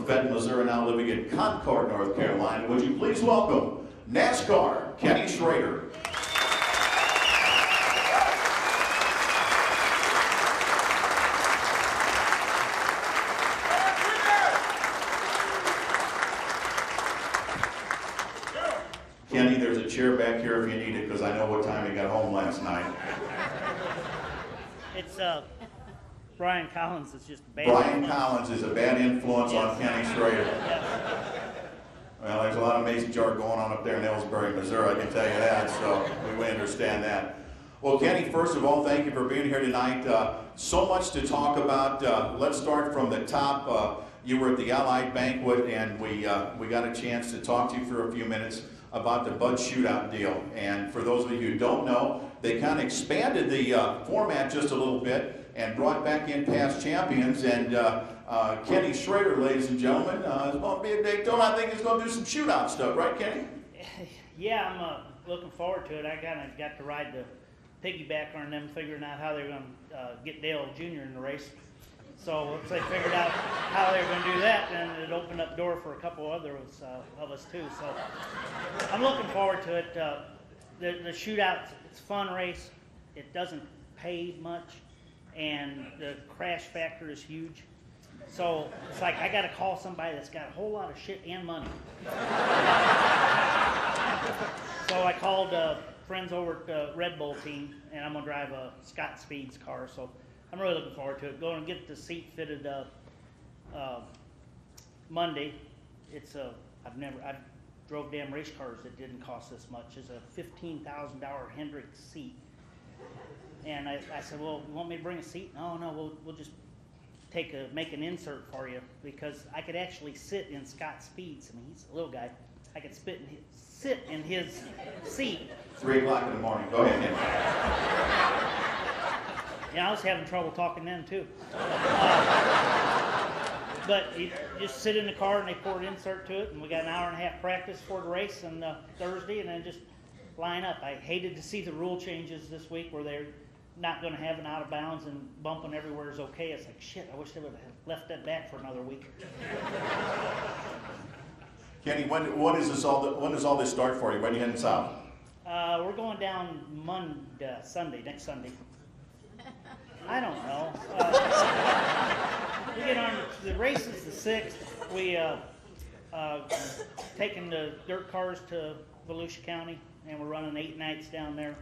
from Fenton, Missouri, now living in Concord, North Carolina. Would you please welcome NASCAR, Kenny Schrader. Kenny, there's a chair back here if you need it, because I know what time you got home last night. It's Brian Collins is just a bad Brian Collins is a bad influence on Kenny Schrader. Yes. Well, there's a lot of mason jar going on up there in Ellsbury, Missouri, I can tell you that, so we understand that. Well, Kenny, first of all, thank you for being here tonight. So much to talk about. Let's start from the top. You were at the Allied Banquet, and we got a chance to talk to you for a few minutes about the Bud Shootout deal. And for those of you who don't know, they kind of expanded the format just a little bit and brought back in past champions. And Kenny Schrader, ladies and gentlemen, is going to be at Daytona. I think he's going to do some shootout stuff, right, Kenny? Yeah, I'm looking forward to it. I kind of got to ride the piggyback on them, figuring out how they're going to get Dale Jr. in the race. So once they figured out how they were going to do that, then it opened up the door for a couple others of us too. So I'm looking forward to it. The shootout, it's a fun race. It doesn't pay much, and the crash factor is huge. So it's like I got to call somebody that's got a whole lot of shit and money. So I called friends over at the Red Bull team, and I'm going to drive Scott Speed's car. So I'm really looking forward to it. Going and get the seat fitted Monday. It's I drove damn race cars that didn't cost this much. It's a $15,000 Hendrick seat. And I said, well, you want me to bring a seat? No, we'll just make an insert for you, because I could actually sit in Scott Speed's. I mean, he's a little guy. I could sit in his seat. 3 o'clock in the morning. Go ahead, Kenny. Yeah, I was having trouble talking then too. But you just sit in the car and they pour an insert to it, and we got an hour and a half practice for the race on Thursday, and then just line up. I hated to see the rule changes this week where they're not going to have an out of bounds and bumping everywhere is okay. It's like, shit, I wish they would have left that back for another week. Kenny, when does all this start for you? When are you heading south? We're going down next Sunday. I don't know. We get on, the race is the 6th. We taking the dirt cars to Volusia County, and we're running 8 nights down there,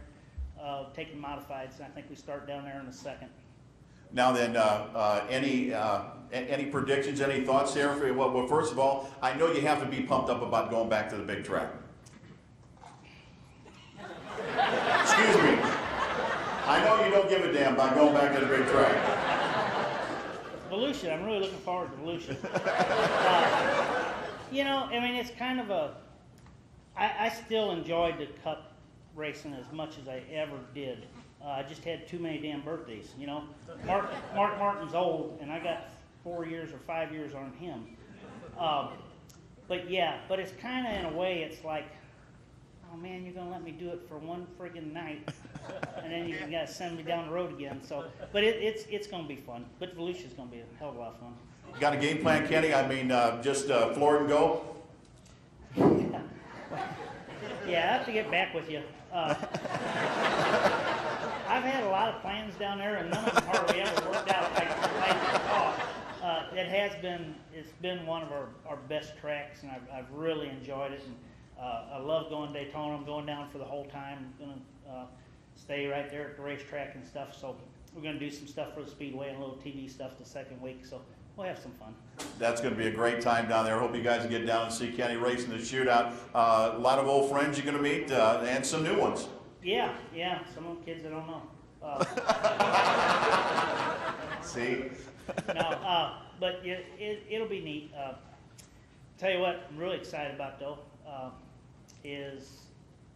taking modifieds. And I think we start down there in the 2nd. Now then, any predictions, any thoughts there? Well, first of all, I know you have to be pumped up about going back to the big track. Excuse me. I know you don't give a damn about going back to the big track. Volusia, I'm really looking forward to Volusia. You know, I mean, it's kind of I still enjoyed the Cup racing as much as I ever did. I just had too many damn birthdays, you know. Mark Martin's old, and I got 4 years or 5 years on him. But it's kind of, in a way, it's like, oh man, you're gonna let me do it for one friggin' night, and then you gotta send me down the road again. So, but it's gonna be fun. But Volusia's gonna be a hell of a lot of fun. You got a game plan, Kenny? I mean, just floor and go? Yeah, I have to get back with you. I've had a lot of plans down there, and none of them hardly ever worked out like I thought. It's been one of our best tracks, and I've really enjoyed it. And I love going to Daytona. I'm going down for the whole time. I'm gonna stay right there at the racetrack and stuff. So we're gonna do some stuff for the Speedway and a little TV stuff the 2nd week. So we'll have some fun. That's going to be a great time down there. I hope you guys get down and see Kenny racing the shootout. A lot of old friends you're going to meet, and some new ones. Yeah, some of the kids I don't know. See? No, but it'll be neat. Tell you what, I'm really excited about though, is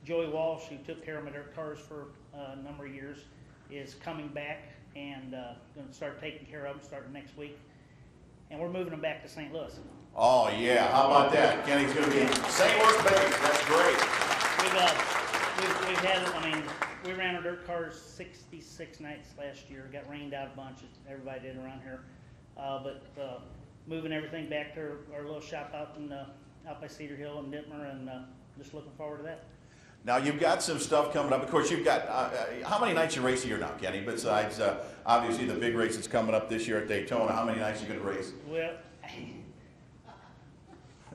Joey Walsh, who took care of my dirt cars for a number of years, is coming back and going to start taking care of them starting next week. And we're moving them back to St. Louis. Oh, yeah. How about that? Kenny's going to be in St. Louis base. That's great. We've had, I mean, we ran our dirt cars 66 nights last year. Got rained out a bunch, as everybody did around here. But moving everything back to our little shop out by Cedar Hill and Dittmer, and just looking forward to that. Now you've got some stuff coming up. Of course, you've got how many nights you race a year now, Kenny? Besides obviously the big race that's coming up this year at Daytona, how many nights are you going to race? Well,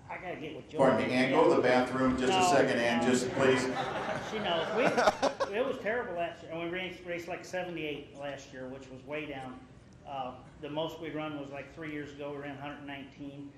I gotta get with Joy. Pardon me, Ann, go to the bathroom just a second, Ann, just please. She knows. It was terrible last year, and we raced like 78 last year, which was way down. The most we run was like 3 years ago. We ran 119.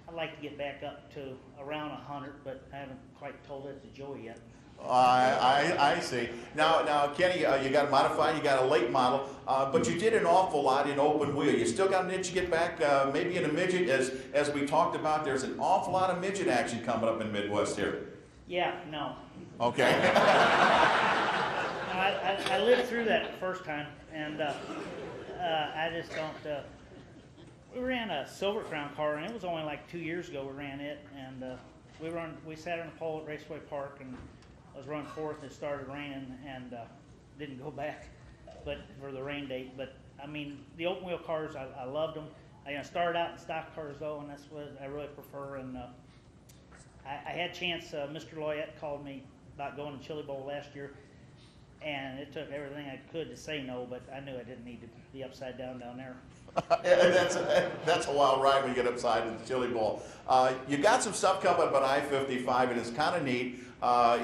I'd like to get back up to around 100, but I haven't quite told it to Joey yet. I see. Now, Kenny, you got a modified, you got a late model, but you did an awful lot in open wheel. You still got an itch to get back, maybe in a midget, as we talked about. There's an awful lot of midget action coming up in Midwest here. Yeah, no. Okay. I lived through that the first time, and I just don't. We ran a Silver Crown car, and it was only like 2 years ago we ran it, and we sat on a pole at Raceway Park, and I was running fourth. It started raining, and didn't go back, but for the rain date. But I mean, the open wheel cars, I loved them. I started out in stock cars though, and that's what I really prefer. And I had a chance. Mr. Loyette called me about going to Chili Bowl last year, and it took everything I could to say no, but I knew I didn't need to be upside down there. That's a wild ride when you get upside in the Chili Bowl. You got some stuff coming up on I-55, and it's kind of neat.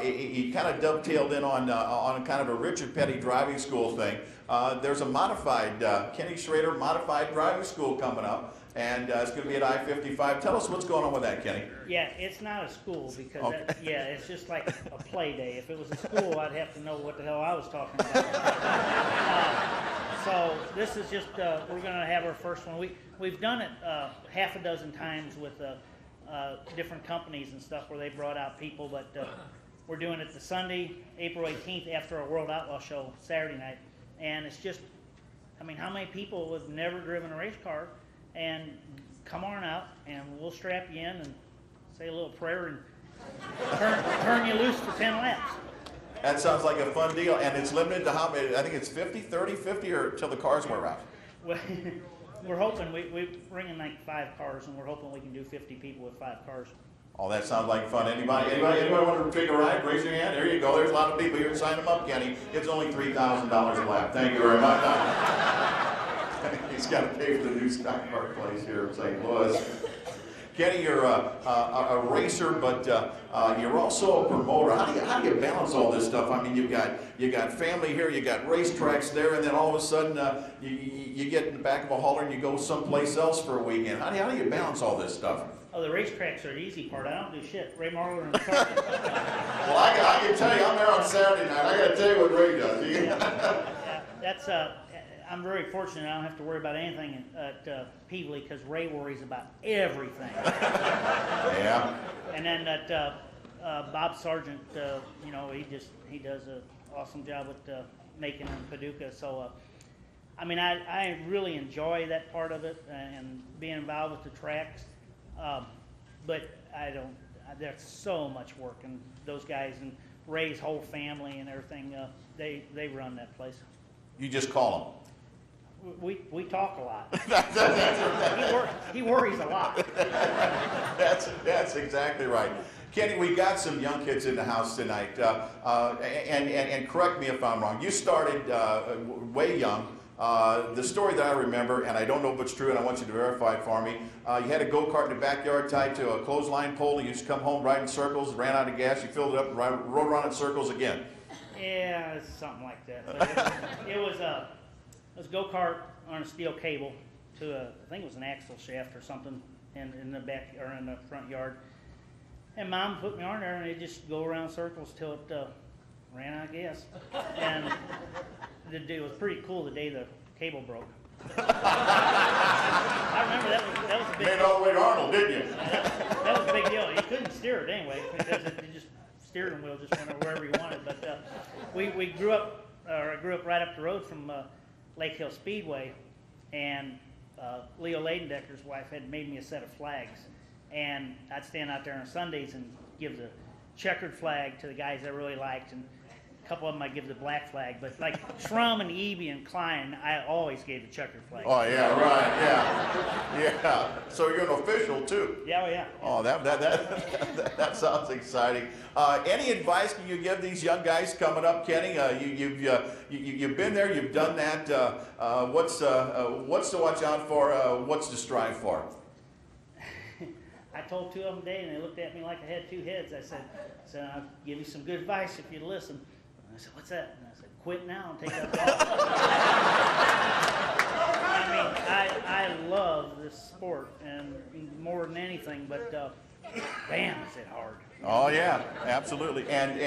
He kind of dovetailed in on kind of a Richard Petty driving school thing. There's a modified Kenny Schrader modified driving school coming up, and it's going to be at I-55. Tell us what's going on with that, Kenny. Yeah, it's not a school because okay. It's just like a play day. If it was a school, I'd have to know what the hell I was talking about. So this is just we're going to have our first one. We've done it half a dozen times with different companies and stuff where they brought out people, but we're doing it the Sunday, April 18th after our World Outlaw Show Saturday night, and it's just, I mean, how many people have never driven a race car? And come on out, and we'll strap you in and say a little prayer and turn you loose for 10 laps. That sounds like a fun deal, and it's limited to how many? I think it's 50, 30, 50, or till the cars wear out. Well, we're hoping we bring in like 5 cars, and we're hoping we can do 50 people with 5 cars. Oh, that sounds like fun. Anybody want to take a ride? Raise your hand. There you go. There's a lot of people here. Sign them up, Kenny. It's only $3,000 a lap. Thank you very much. He's got to pay for the new stock car place here in St. Louis. Kenny, you're a racer, but you're also a promoter. How do you balance all this stuff? I mean, you got family here, you got racetracks there, and then all of a sudden you get in the back of a hauler and you go someplace else for a weekend. How do you balance all this stuff? Oh, the racetracks are the easy part. I don't do shit. Ray Marler and the car. Well, I can tell you, I'm there on Saturday night. I got to tell you what Ray does. Yeah, that's I'm very fortunate. I don't have to worry about anything at Peevely because Ray worries about everything. Yeah. And then that Bob Sargent, he does an awesome job with making in Paducah. So, I mean, I really enjoy that part of it and being involved with the tracks. But I don't. There's so much work, and those guys and Ray's whole family and everything. They run that place. You just call them. We talk a lot. He worries a lot. That's exactly right. Kenny, we got some young kids in the house tonight, and correct me if I'm wrong. You started way young. The story that I remember, and I don't know if it's true, and I want you to verify it for me. You had a go-kart in the backyard tied to a clothesline pole. You used to come home riding circles, ran out of gas, you filled it up, and rode around in circles again. Yeah, it's something like that. But it was a go-kart on a steel cable to I think it was an axle shaft or something in the back or in the front yard. And Mom put me on there, and it just go around circles till it ran out of gas. And it was pretty cool the day the cable broke. I remember that was a big deal. Made all the way to Arnold, didn't you? That was a big deal. You couldn't steer it anyway because it just steering wheel just went wherever you wanted. But I grew up right up the road from Lake Hill Speedway, and Leo Ladendecker's wife had made me a set of flags, and I'd stand out there on Sundays and give the checkered flag to the guys I really liked, and a couple of them I give the black flag, but like Schrum and Eby and Klein, I always gave the checkered flag. Oh yeah, right, yeah. So you're an official too. Yeah, oh, yeah. Oh, that sounds exciting. Any advice can you give these young guys coming up, Kenny? You've been there, you've done that. What's to watch out for? What's to strive for? I told two of them today, and they looked at me like I had two heads. I said, I'll give you some good advice if you listen. And I said, what's that? And I said, quit now and take that ball. I mean, I love this sport, and more than anything, but damn, is it hard. Oh yeah, absolutely. And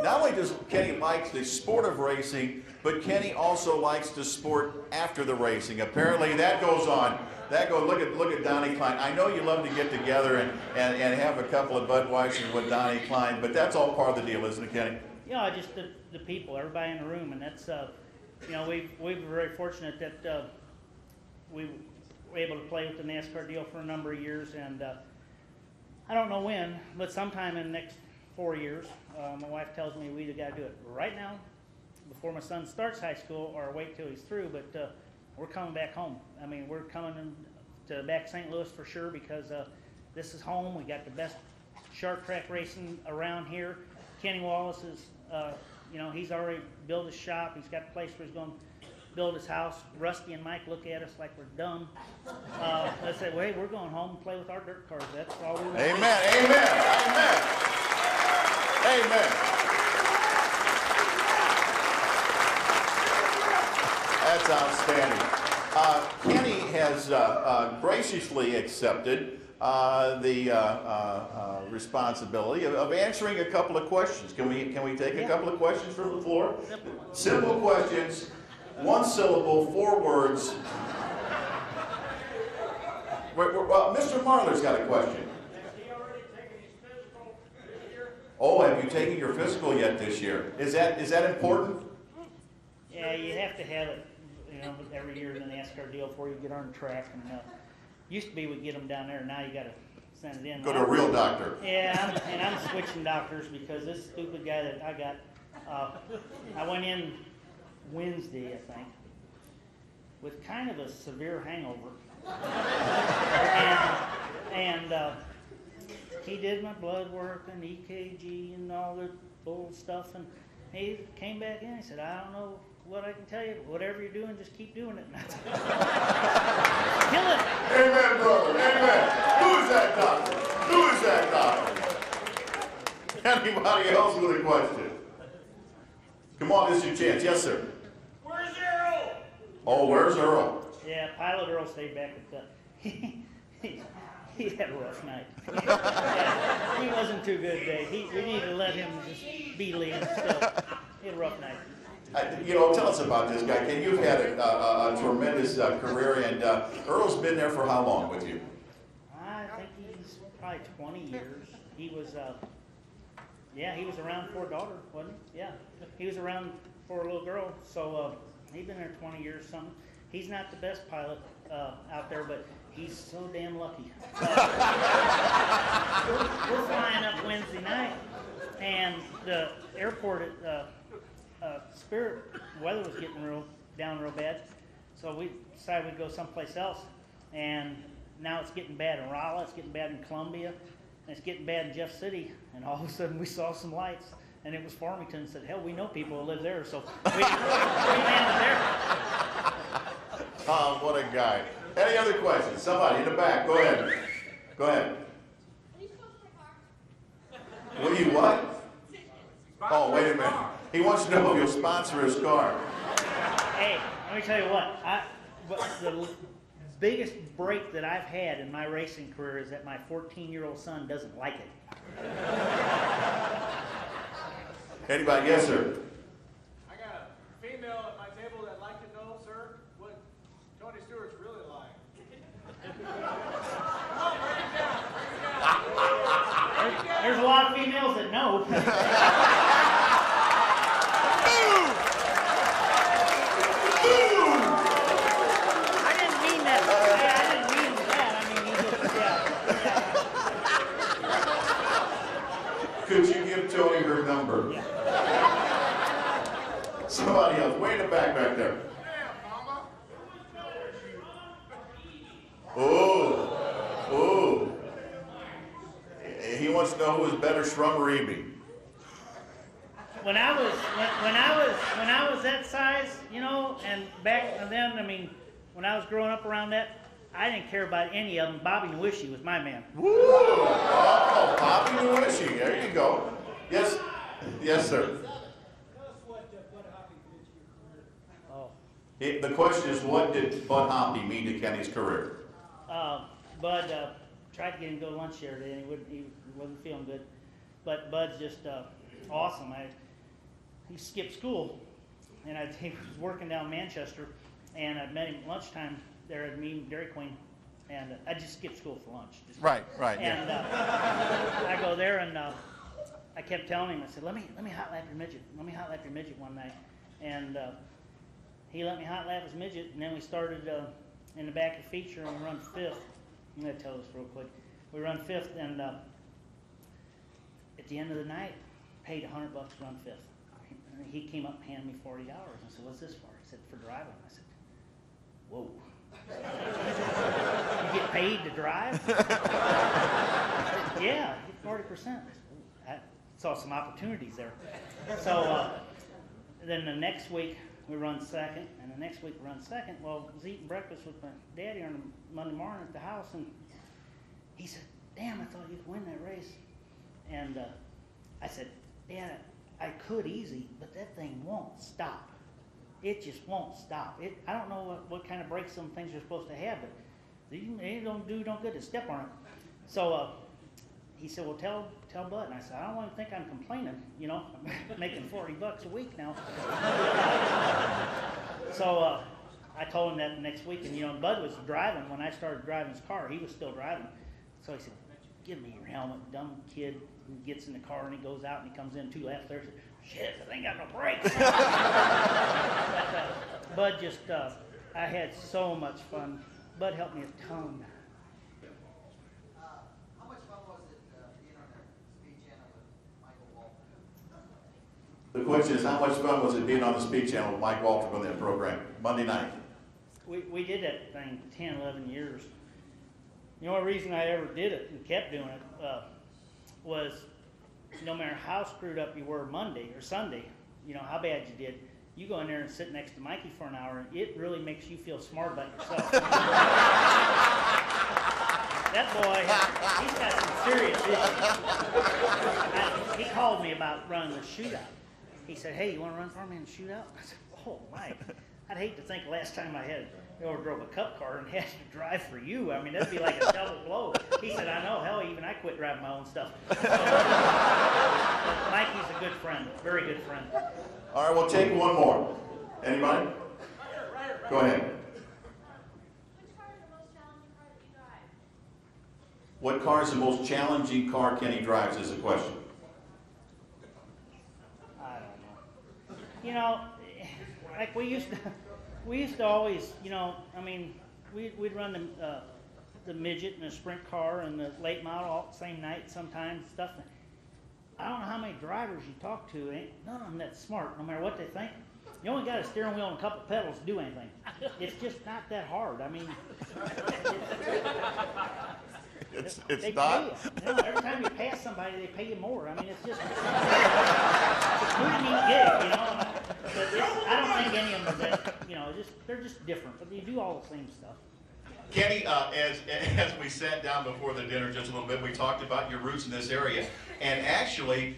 not only does Kenny like the sport of racing, but Kenny also likes the sport after the racing. Apparently that goes on. Look at Donnie Klein. I know you love to get together and have a couple of Budweisers with Donnie Klein, but that's all part of the deal, isn't it, Kenny? Yeah, just the people, everybody in the room, and that's we were very fortunate that we were able to play with the NASCAR deal for a number of years, and I don't know when, but sometime in the next 4 years, my wife tells me we either got to do it right now, before my son starts high school, or wait till he's through. But we're coming back home. I mean, we're coming to back St. Louis for sure, because this is home. We got the best short track racing around here. Kenny Wallace is, he's already built his shop. He's got a place where he's going to build his house. Rusty and Mike look at us like we're dumb. They say, well, hey, we're going home and play with our dirt cars. That's all we want. Amen, amen, amen, amen. That's outstanding. Kenny has graciously accepted the responsibility of answering a couple of questions. Can we take a couple of questions from the floor? Simple questions, one syllable, 4 words. Well, Mr. Marler's got a question. Has he already taken his physical this year? Oh, have you taken your physical yet this year? Is that important? Yeah, you have to have it, every year in the NASCAR deal before you get on the track. And used to be we'd get them down there, now you got to send it in. Go to a real doctor. Yeah, I'm switching doctors because this stupid guy that I got, I went in Wednesday, I think, with kind of a severe hangover. and he did my blood work and EKG and all the bull stuff, and he came back in. He said, I don't know what I can tell you, but whatever you're doing, just keep doing it. And I said, kill it. Amen, brother. Amen. Who is that doctor? Who is that doctor? Anybody else with a question? Come on, this is your chance. Yes, sir. Where's Earl? Oh, where's Earl? Yeah, Pilot Earl stayed back at the. He had a rough night. Yeah, he wasn't too good today. We need to let him just be lead still. He had a rough night. Tell us about this guy. Ken, you've had a tremendous career, and Earl's been there for how long with you? I think he's probably 20 years. He was, he was around for a daughter, wasn't he? Yeah, he was around for a little girl. So he's been there 20 years, something. He's not the best pilot out there, but he's so damn lucky. We're flying up Wednesday night, and the airport at Spirit, weather was getting down real bad, so we decided we'd go someplace else. And now it's getting bad in Rolla, it's getting bad in Columbia, and it's getting bad in Jeff City. And all of a sudden we saw some lights, and it was Farmington. Said, hell, we know people who live there, so we landed there. Oh, what a guy. Any other questions? Somebody in the back, go ahead. Go ahead. Will you what? Oh, wait a minute. He wants to know if you'll sponsor his car. Hey, let me tell you what. The biggest break that I've had in my racing career is that my 14-year-old son doesn't like it. Anybody? Yes, sir. I got a female at my table that'd like to know, sir, what Tony Stewart's really like. Come on, bring it down. Bring it down. There's a lot of females that know. I didn't mean that. I didn't mean that. I mean, Could you give Tony her number? Yeah. Somebody else, way in the back there. Oh. He wants to know who is better, Shrum or Eby. When I was that size, you know, and back then, I mean, when I was growing up around that, I didn't care about any of them. Bobby Nwishi was my man. Woo! Oh, Bobby Nwishi. There you go. Yes, sir. Tell us what Bud Hoppy did to your career. Oh. The question is, what did Bud Hoppy mean to Kenny's career? Bud tried to get him to go to lunch the other day, and he wasn't feeling good. But Bud's just awesome. He skipped school, and he was working down Manchester, and I met him at lunchtime there at me and Dairy Queen, and I just skipped school for lunch. Right. And I go there, and I kept telling him, I said, let me hot lap your midget. Let me hot lap your midget one night. And he let me hot lap his midget, and then we started in the back of the feature, and we run fifth. I'm going to tell this real quick. We run fifth, and at the end of the night, paid $100 to run fifth. He came up and handed me $40. I said, what's this for? He said, for driving. I said, whoa. You get paid to drive? I said, yeah, get 40%. I saw some opportunities there. So then the next week we run second, and the next week we run second. Well, I was eating breakfast with my daddy on a Monday morning at the house, and he said, damn, I thought you'd win that race. And I said, Dad, I could easy, but that thing won't stop. It just won't stop. I don't know what kind of brakes some things are supposed to have, but they don't do no good to step on it. So he said, well, tell Bud. And I said, I don't want to think I'm complaining. You know, I'm making $40 a week now. So I told him that the next week, and you know, Bud was driving when I started driving his car. He was still driving. So he said, give me your helmet, dumb kid. He gets in the car and he goes out and he comes in 2 laps there. Said, shit, I ain't got no brakes. But Bud just, I had so much fun. Bud helped me a ton. How much fun was it being on the Speed Channel with Michael Waltrip? The question is, how much fun was it being on the Speed Channel with Mike Waltrip on that program, Monday night? We did that thing 10, 11 years. The only reason I ever did it and kept doing it was no matter how screwed up you were Monday or Sunday, you know, how bad you did, you go in there and sit next to Mikey for an hour, and it really makes you feel smart about yourself. That boy, he's got some serious issues. He called me about running the shootout. He said, hey, you want to run for me in the shootout? I said, oh, Mike, I'd hate to think last time I had drove a cup car and had to drive for you. I mean, that'd be like a double blow. He said, I know, hell, even I quit driving my own stuff. Mikey's a good friend, very good friend. All right, we'll take one more. Anybody? Go ahead. Which car is the most challenging car you What car is the most challenging car Kenny drive? drives is the question. I don't know. You know, like we used to always, you know, I mean, we'd run the midget and the sprint car and the late model all the same night sometimes, stuff. I don't know how many drivers you talk to, none of them that smart, no matter what they think. You only got a steering wheel and a couple pedals to do anything. It's just not that hard. I mean, It's they not. pay you. You know, every time you pass somebody, they pay you more. I mean, it's just it's a pretty neat gig, you know. But I don't think any of them are that, you know, they're just different, but they do all the same stuff. Kenny, as we sat down before the dinner just a little bit, we talked about your roots in this area. And actually,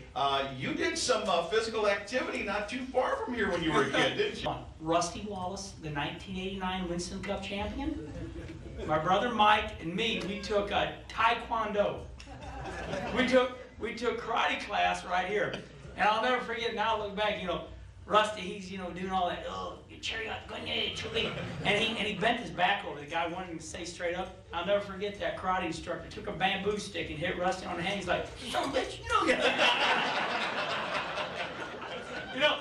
you did some physical activity not too far from here when you were a kid, didn't you? Rusty Wallace, the 1989 Winston Cup champion. My brother Mike and me, we took Taekwondo. We took karate class right here. And I'll never forget, now I look back, you know, Rusty, he's, you know, doing all that, oh, your cherry got good, and he bent his back over. The guy wanted him to stay straight up. I'll never forget that karate instructor took a bamboo stick and hit Rusty on the hand. He's like, son of a bitch, no. You know,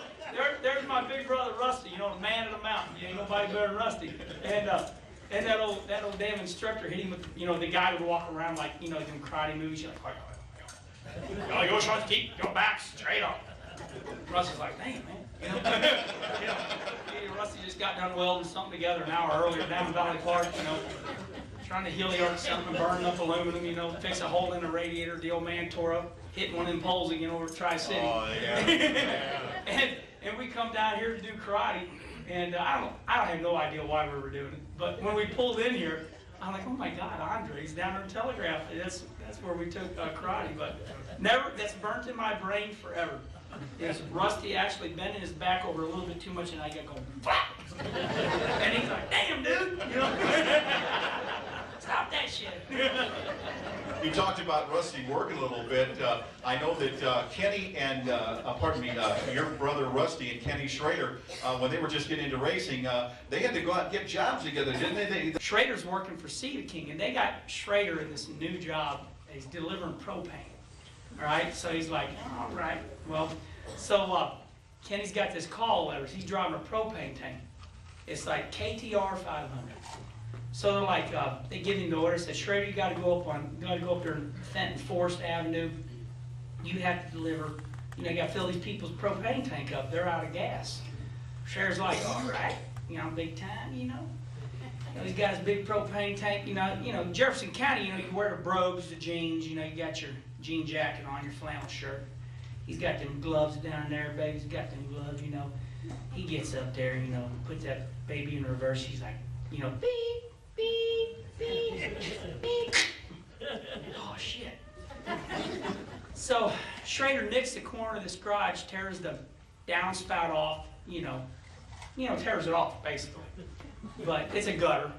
there's my big brother Rusty, you know, the man of the mountain. You ain't nobody better than Rusty. And that old damn instructor hit him with, you know, the guy would walk around like, you know, doing karate moves. You're like, you gotta go, keep your back straight up. Rusty's like, damn, man. You know, Rusty just got done welding something together an hour earlier down in Valley Park, you know, trying to heliarc something, burning up aluminum, you know, fix a hole in the radiator. The old man tore up, hitting one of them poles again over at Tri-City. Oh, yeah. and we come down here to do karate, and I don't have no idea why we were doing it. But when we pulled in here, I'm like, oh my God, Andre's down there in Telegraph. That's where we took karate. But that's burnt in my brain forever. Is Rusty actually bending his back over a little bit too much, and I got going, flap! And he's like, damn, dude, you know, stop that shit. You talked about Rusty working a little bit. I know that Kenny and, your brother Rusty and Kenny Schrader, when they were just getting into racing, they had to go out and get jobs together, didn't they? Schrader's working for Cedar King, and they got Schrader in this new job. He's delivering propane. All right, so he's like, all right, well, so Kenny's got this call letters. He's driving a propane tank. It's like KTR 500. So they're like, they give him the order. Say, Schrader, you got to go up there in Fenton Forest Avenue. You have to deliver. You know, you got to fill these people's propane tank up. They're out of gas. Schrader's like, all right, you know, big time, you know. He's got his big propane tank. You know, Jefferson County. You know, you wear the brogues, the jeans. You know, you got your jean jacket on, your flannel shirt. He's got them gloves down there, baby. He's got them gloves, you know. He gets up there, you know, puts that baby in reverse. He's like, you know, beep, beep, beep, beep. Oh, shit. So Schrader nicks the corner of this garage, tears the downspout off, you know, tears it off, basically. But it's a gutter.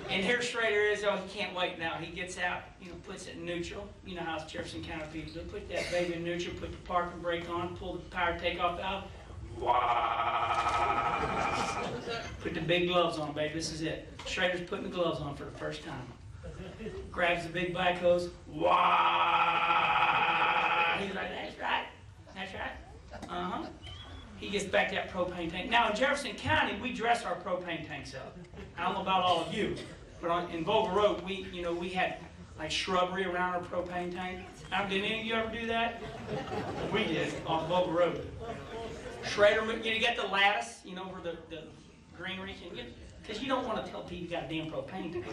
And here Schrader is, oh, he can't wait now. He gets out, you know, puts it in neutral. You know how it's Jefferson County people do. Put that baby in neutral, put the parking brake on, pull the power takeoff valve. Put the big gloves on, baby. This is it. Schrader's putting the gloves on for the first time. Grabs the big bike hose. He's like, that's right. That's right. Uh-huh. He gets back that propane tank. Now in Jefferson County, we dress our propane tanks up. I don't know about all of you, but in Volga Road, we had like shrubbery around our propane tank. Did any of you ever do that? We did on Volga Road. Schrader, you get the lattice, you know, where the greenery can get, because you don't want to tell people you got a damn propane tank.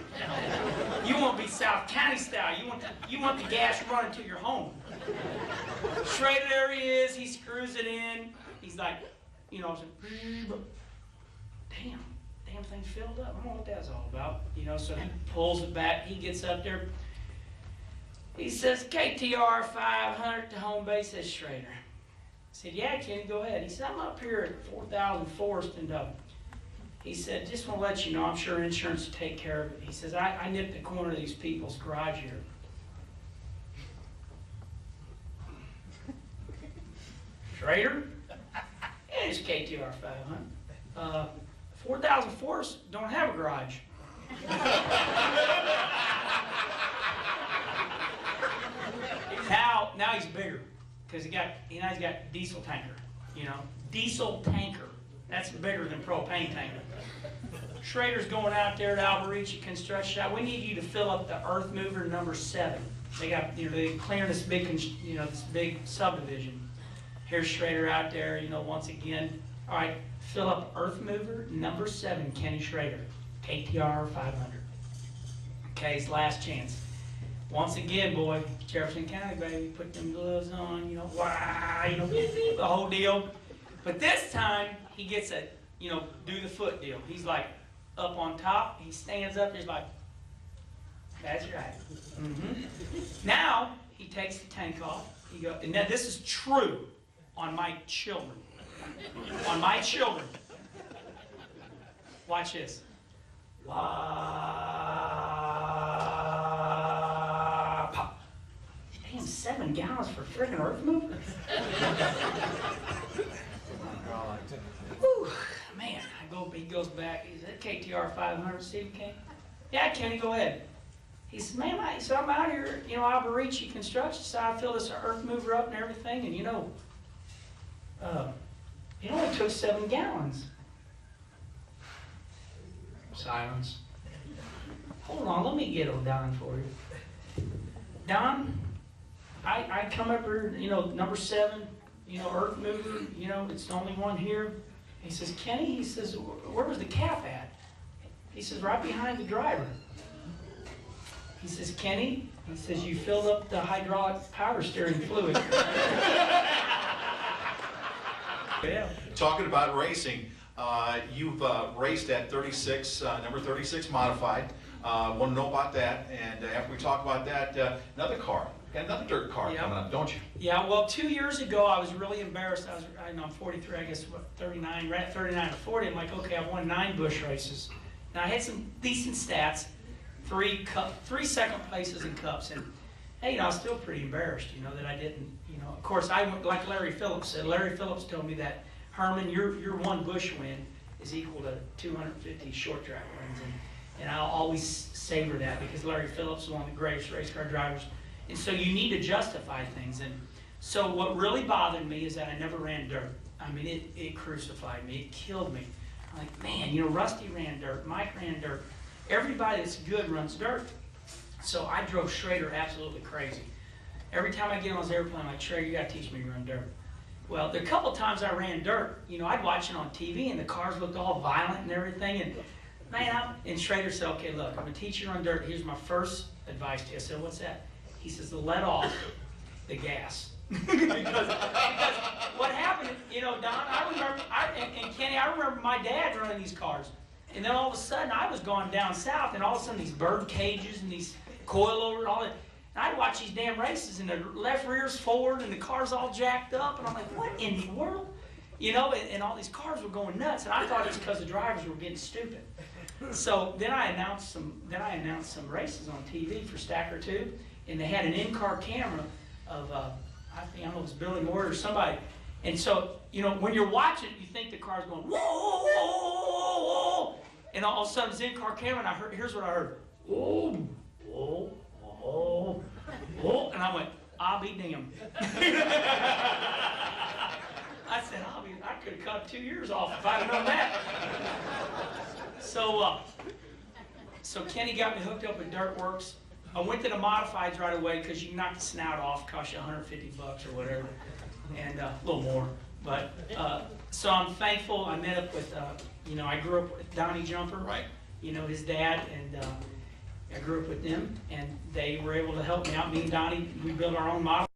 You want to be South County style. You want the gas running to your home. Schrader, there he is. He screws it in. He's like, you know, damn thing's filled up. I don't know what that's all about. You know, so he pulls it back. He gets up there. He says, KTR 500 to home base, says Schrader. I said, yeah, Kenny, go ahead. He said, I'm up here at 4,000 Forest, and he said, just want to let you know, I'm sure insurance will take care of it. He says, I nipped the corner of these people's garage here. Schrader? Yeah, it's KTR 500. 4,000 Forest don't have a garage. Now he's bigger, because he's got diesel tanker, you know. Diesel tanker. That's bigger than propane tanker. Schrader's going out there to Alberici Construction Shop. We need you to fill up the earth mover number 7. They got, you know, they're clearing this big, this big subdivision. Here's Schrader out there, you know, once again. All right, fill up earth mover number 7, Kenny Schrader, KTR 500. Okay, his last chance. Once again, boy, Jefferson County, baby, put them gloves on, you know, the whole deal. But this time, he gets a, you know, do the foot deal. He's like up on top. He stands up. He's like, that's right. Now, he takes the tank off. And now this is true on my children. On my children. Watch this. Pop. Damn, 7 gallons for friggin' earth mover? Whew, man, he goes back. He said, KTR 500, Steve King? Yeah, Kenny, go ahead. He said, man, I'm out here, you know, Alberici Construction, so I fill this earth mover up and everything, and you know, it only took 7 gallons. Silence. Hold on, let me get Don for you. Don, I come up here, you know, number 7, earth mover, it's the only one here. He says, Kenny, he says, where was the cap at? He says, right behind the driver. He says, Kenny, he says, you filled up the hydraulic power steering fluid. Yeah. Talking about racing, you've raced at 36, number 36 modified. Want to know about that, and after we talk about that, another car, got another dirt car coming up, don't you? Yeah, well, 2 years ago, I was really embarrassed. I'm 43, I guess, 39, right at 39 or 40. I'm like, okay, I've won 9 Busch races. Now, I had some decent stats, 3 second places in cups, and hey, I was still pretty embarrassed, that I didn't, Of course, I went like Larry Phillips said. Larry Phillips told me that, Herman, your 1 Busch win is equal to 250 short track wins, and I'll always savor that because Larry Phillips is one of the greatest race car drivers, and so you need to justify things. And so what really bothered me is that I never ran dirt. I mean, it crucified me. It killed me. I'm like, man, Rusty ran dirt, Mike ran dirt. Everybody that's good runs dirt. So I drove Schrader absolutely crazy. Every time I get on his airplane, I'm like, Schrader, you got to teach me to run dirt. Well, there are a couple times I ran dirt. I'd watch it on TV, and the cars looked all violent and everything. And man, and Schrader said, okay, look, I'm going to teach you to run dirt. Here's my first advice to you. I said, what's that? He says, let off the gas. because what happened, Don, I remember, and Kenny, I remember my dad running these cars. And then all of a sudden, I was going down south, and all of a sudden, these bird cages and these coilovers and all that. And I'd watch these damn races, and the left rear's forward, and the car's all jacked up, and I'm like, what in the world? And all these cars were going nuts, and I thought it was because the drivers were getting stupid. So then I announced some races on TV for Stacker 2, and they had an in-car camera of, I don't know if it was Billy Moore or somebody. And so, when you're watching, you think the car's going, whoa, whoa, whoa, whoa. And all of a sudden, it's in-car camera, and here's what I heard. Whoa, whoa, whoa, whoa. And I went, I'll be damned. I said, I could have cut 2 years off if I'd have known that. So Kenny got me hooked up with Dirtworks. I went to the modifieds right away because you can knock the snout off, cost you $150 or whatever, and a little more. But so I'm thankful. I met up with, I grew up with Donnie Jumper, right? His dad, and I grew up with them, and they were able to help me out. Me and Donnie, we built our own model.